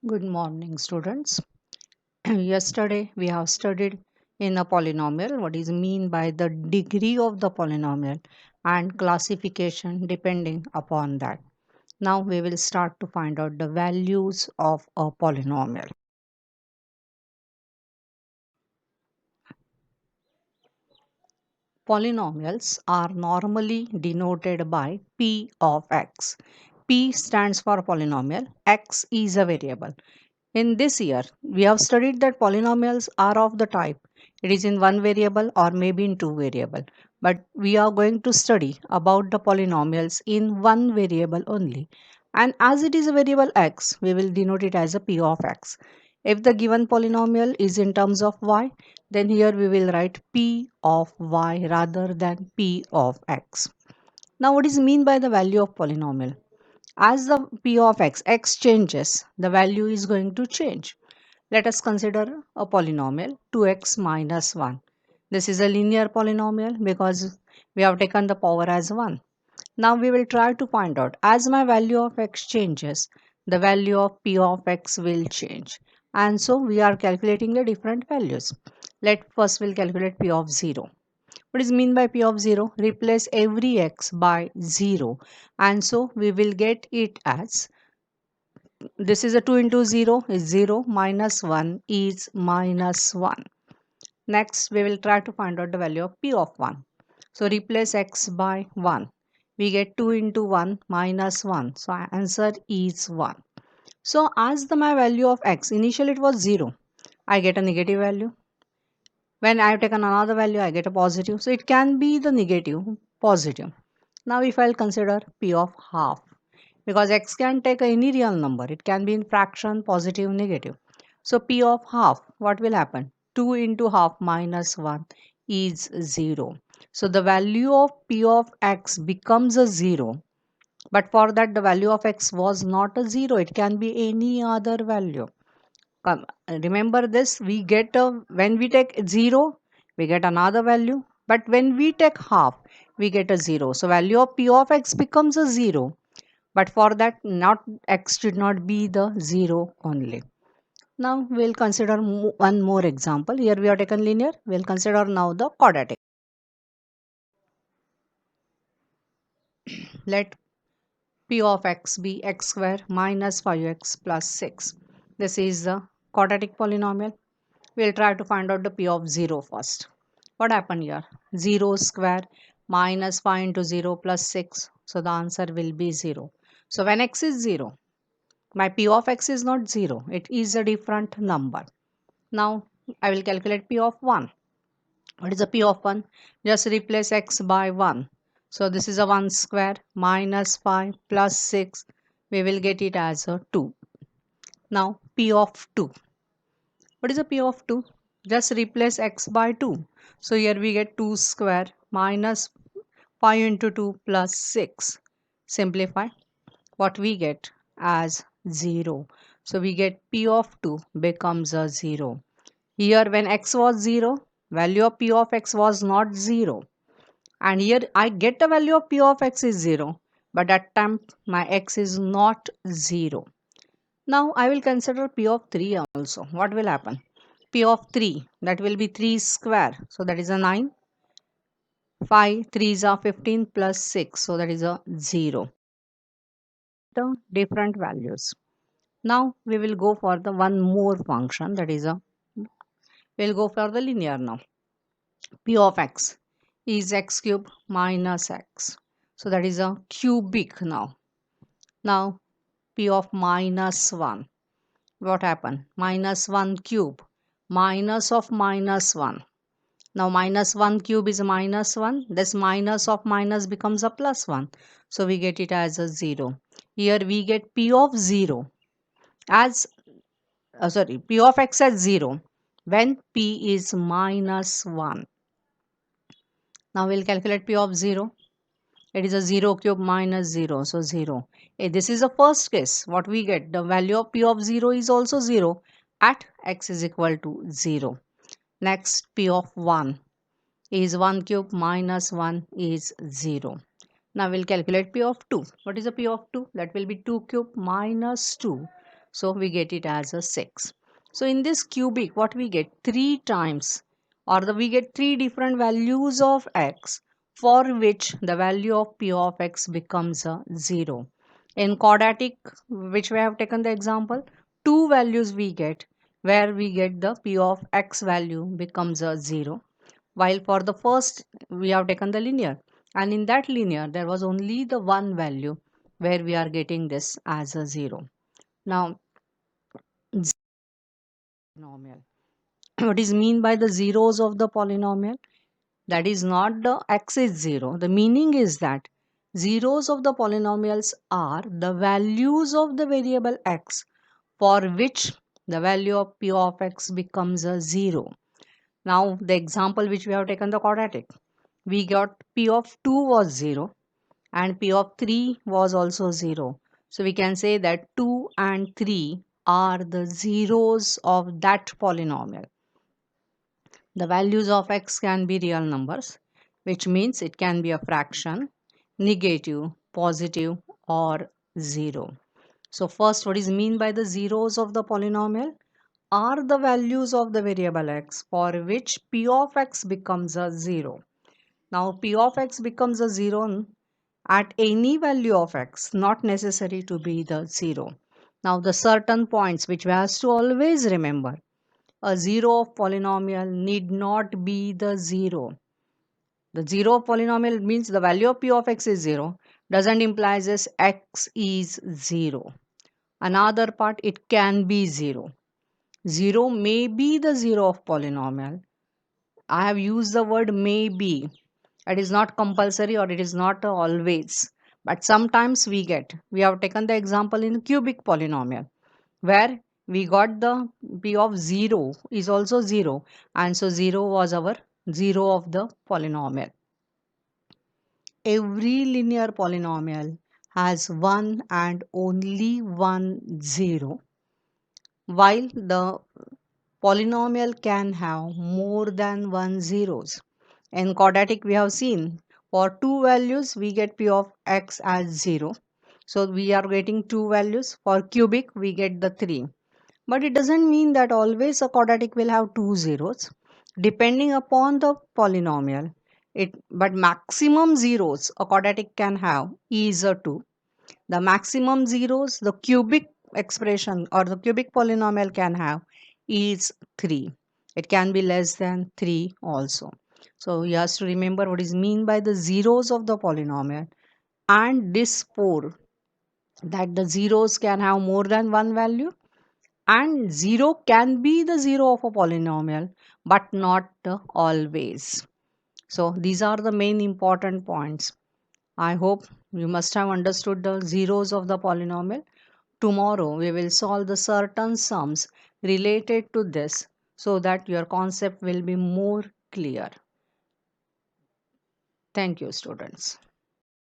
Good morning, students. Yesterday we have studied in a polynomial what is mean by the degree of the polynomial and classification depending upon that. Now we will start to find out the values of a polynomial. Polynomials are normally denoted by p of x. P stands for polynomial, x is a variable. In this year, we have studied that polynomials are of the type it is in one variable or maybe in two variable. But we are going to study about the polynomials in one variable only. And as it is a variable x, we will denote it as a p of x. If the given polynomial is in terms of y, then here we will write p of y rather than p of x. Now, what is mean by the value of polynomial? As the p of x changes, the value is going to change. Let us consider a polynomial 2x minus 1. This is a linear polynomial because we have taken the power as 1. Now we will try to find out as my value of x changes, the value of p of x will change. And so we are calculating the different values. Let first we'll calculate p of 0. What is mean by p of 0? Replace every x by 0. And so we will get it as this is a 2 into 0 is 0 minus 1 is minus 1. Next, we will try to find out the value of p of 1. So replace x by 1. We get 2 into 1 minus 1. So answer is 1. So as the my value of x, initially it was 0. I get a negative value. When I have taken another value, I get a positive. So it can be the negative, positive. Now if I'll consider p of half, because x can take any real number, it can be in fraction, positive, negative. So p of half, what will happen? 2 into half minus 1 is 0. So the value of p of x becomes a 0. But for that, the value of x was not a 0. It can be any other value. Remember this, we get a, when we take 0, we get another value. But when we take half, we get a 0. So value of p of x becomes a 0, but for that not x should not be the 0 only. Now we'll consider one more example. Here we have taken linear, we'll consider now the quadratic. Let p of x be x square minus 5x plus 6. This is the quadratic polynomial. We'll try to find out the p of 0 first. What happened here? 0 square minus 5 into 0 plus 6. So the answer will be 0. So when x is 0, my p of x is not 0, it is a different number. Now I will calculate p of 1. What is the p of 1? Just replace x by 1. So this is a 1 square minus 5 plus 6. We will get it as a 2. Now p of 2. What is the p of 2? Just replace x by 2. So here we get 2 square minus 5 into 2 plus 6. Simplify. What we get as 0. So we get p of 2 becomes a 0. Here when x was 0, value of p of x was not 0. And here I get the value of p of x is 0. But that time my x is not 0. Now I will consider p of 3 also. What will happen? P of 3, that will be 3 square. So that is a 9. 5, 3s are 15 plus 6. So that is a 0. The different values. Now we will go for the one more function, that is a, we'll go for the linear now. P of x is x cube minus x. So that is a cubic now. Now p of minus 1. What happened? Minus 1 cube. Minus of minus 1. Now minus 1 cube is minus 1. This minus of minus becomes a plus 1. So we get it as a 0. Here we get p of 0 as p of x as 0 when p is minus 1. Now we'll calculate p of 0. It is a 0 cube minus 0. So 0. This is the first case. What we get? The value of p of 0 is also 0 at x is equal to 0. Next, p of 1 is 1 cube minus 1 is 0. Now we'll calculate p of 2. What is the p of 2? That will be 2 cube minus 2. So we get it as a 6. So in this cubic, what we get? 3 times, or we get 3 different values of x, for which the value of p of x becomes a 0. In quadratic, which we have taken the example, 2 values we get, where we get the p of x value becomes a 0. While for the first, we have taken the linear, and in that linear, there was only the one value where we are getting this as a 0. Now, polynomial. What is mean by the zeros of the polynomial? That is not the x is 0. The meaning is that zeros of the polynomials are the values of the variable x for which the value of p of x becomes a 0. Now, the example which we have taken, the quadratic, we got p of 2 was 0 and p of 3 was also 0. So we can say that 2 and 3 are the zeros of that polynomial. The values of x can be real numbers, which means it can be a fraction, negative, positive, or 0. So first, what is mean by the zeros of the polynomial? Are the values of the variable x for which p of x becomes a 0. Now p of x becomes a 0 at any value of x, not necessary to be the 0. Now the certain points which we have to always remember: a 0 of polynomial need not be the 0. The 0 of polynomial means the value of p of x is 0, doesn't imply this x is 0. Another part, it can be 0. 0 may be the 0 of polynomial. I have used the word may be. It is not compulsory or it is not always. But sometimes we have taken the example in cubic polynomial, where we got the p of 0 is also 0, and so 0 was our 0 of the polynomial. Every linear polynomial has one and only one 0, while the polynomial can have more than one zeros. In quadratic, we have seen for two values we get p of x as 0. So we are getting two values. For cubic, we get the 3. But it doesn't mean that always a quadratic will have two zeros. Depending upon the polynomial, but maximum zeros a quadratic can have is a 2. The maximum zeros the cubic expression or the cubic polynomial can have is 3. It can be less than 3 also. So you have to remember what is mean by the zeros of the polynomial, and this 4, that the zeros can have more than one value, and 0 can be the 0 of a polynomial but not always. So these are the main important points. I hope you must have understood the zeros of the polynomial. Tomorrow we will solve the certain sums related to this so that your concept will be more clear. Thank you, students.